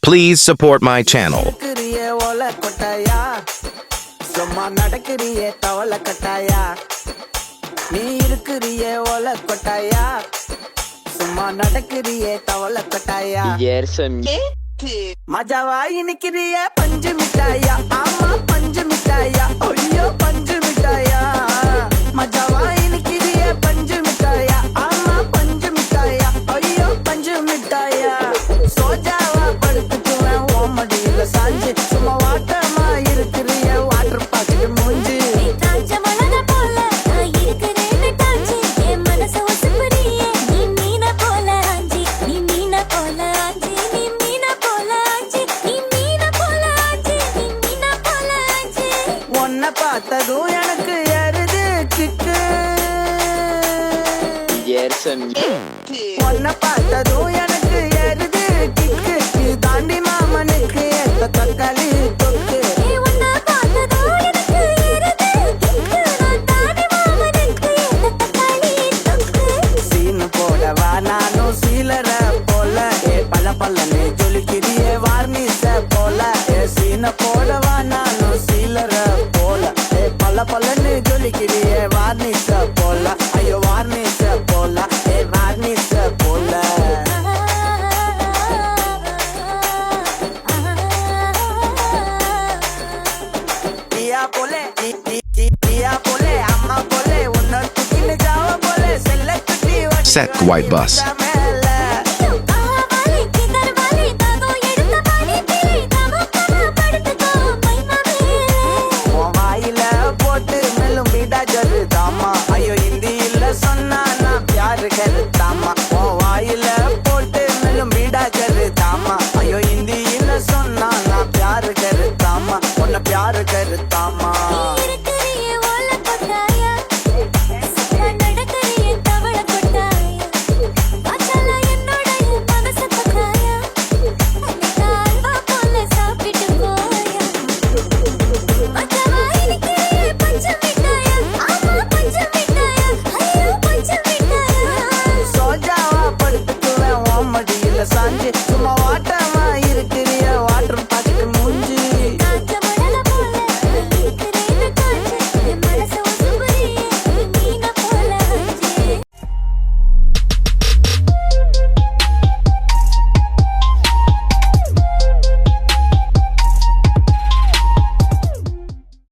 Please support my channel. இருக்கிறியே ஓலை கொட்டாயா சும்மா நடக்கிறியே தவளை கட்டாயா நீ இருக்கிறியே ஓலை கொட்டாயா சும்மா நடக்கிறியே தவளை கட்டாயா மஜாவாய் நிக்கிறியே பஞ்சு மிட்டாயா ஆமா பஞ்சு மிட்டாயா ஐயோ பஞ்சு மிட்டாயா மஜாவாய் நிக்கிறியே பஞ்சு மிட்டாயா ஆமா பஞ்சு மிட்டாயா ஐயோ பஞ்சு மிட்டாயா சோஜாவா படுத்துக்குவேன் ஓமடியில சாஞ்சு சும்மா வாட்டமா இருக்கிறிய வாட்டர் பாக்கெட் மூஞ்சி உன்னை பார்த்ததும் எனக்கு எருது கிக்கு உன்னை பார்த்ததும் எனக்கு எருது கிக்கு நீ தாண்டி மாமனுக்கு ஏத்த தக்காளி தொக்கு சீனு போடவா நானும் சீலர போல பல பல்லன்னு ஜொலிக்கிறியே வார்னிச போல சீன போடவா நானும் சீலர போல பல பல்லன்னு ஜொலிக்கிறியே வார்னிச போல ஐயோ வார்னிச போல வார்னிச போல தியா போலே தியா போலே அம்மா போலே உன்னோட துக்கின்னு ஜாவ போலே செல்ல குட்டி Set White Bus.